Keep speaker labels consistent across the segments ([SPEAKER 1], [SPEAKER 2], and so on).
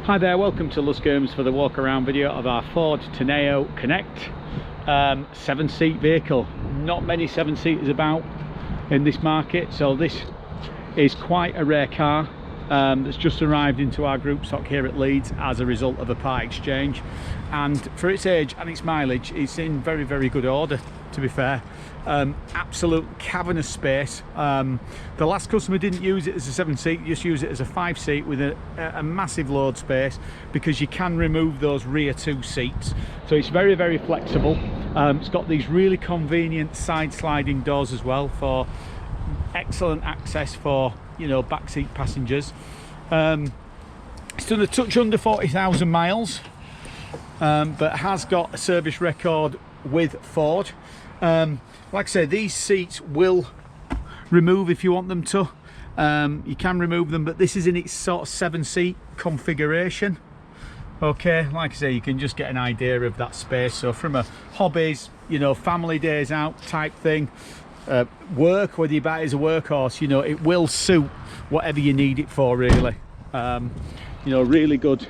[SPEAKER 1] Hi there, welcome to Luscombe's for the walk around video of our Ford Tourneo Connect 7-seat vehicle. Not many 7-seaters about in this market, so this is quite a rare car that's just arrived into our group stock here at Leeds as a result of a part exchange, and for its age and its mileage it's in very good order, to be fair. Absolute cavernous space. The last customer didn't use it as a 7-seat, just use it as a 5-seat with a massive load space, because you can remove those rear 2 seats, so it's very flexible. It's got these really convenient side sliding doors as well for excellent access for, you know, backseat passengers. It's done a touch under 40,000 miles, but has got a service record with Ford. Like I say, these seats will remove if you want them to. You can remove them, but this is in its sort of 7-seat configuration. Okay, like I say, you can just get an idea of that space. So from a hobbies, you know, family days out type thing, work, whether you buy it as a workhorse, you know, it will suit whatever you need it for, really. You know, really good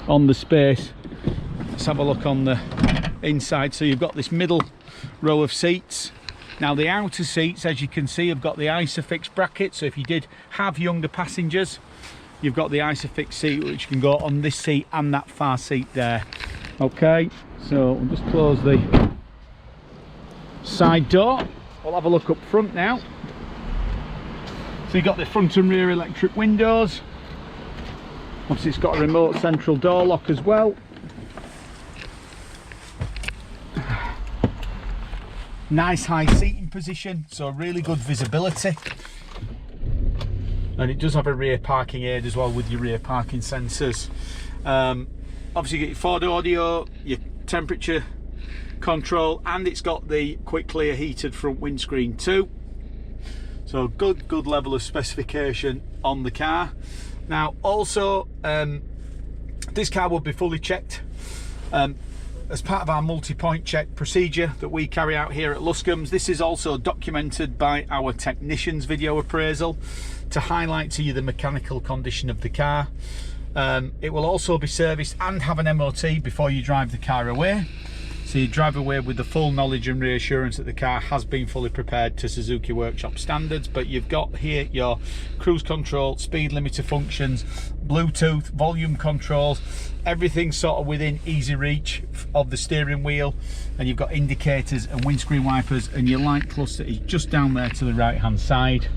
[SPEAKER 1] on the space. Let's have a look on the inside. So you've got this middle row of seats. Now the outer seats, as you can see, have got the ISOFIX bracket, so if you did have younger passengers, you've got the ISOFIX seat which can go on this seat and that far seat there. Okay, so we'll just close the side door. We'll have a look up front now. So you've got the front and rear electric windows. Obviously it's got a remote central door lock as well. Nice high seating position, so really good visibility, and it does have a rear parking aid as well with your rear parking sensors. Obviously you get your Ford audio, your temperature control, and it's got the quick clear heated front windscreen too, so good level of specification on the car. Now also this car will be fully checked as part of our multi-point check procedure that we carry out here at Luscombe's. This is also documented by our technicians video appraisal to highlight to you the mechanical condition of the car. It will also be serviced and have an MOT before you drive the car away, so you drive away with the full knowledge and reassurance that the car has been fully prepared to Suzuki workshop standards. But you've got here your cruise control, speed limiter functions, Bluetooth, volume controls, everything sort of within easy reach of the steering wheel, and you've got indicators and windscreen wipers, and your light cluster is just down there to the right hand side.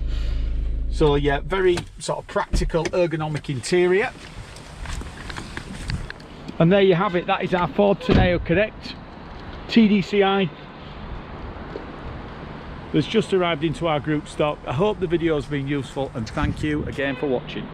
[SPEAKER 1] So yeah, very sort of practical ergonomic interior. And there you have it, that is our Ford Tourneo Connect TDCi that's just arrived into our group stock. I hope the video has been useful, and thank you again for watching.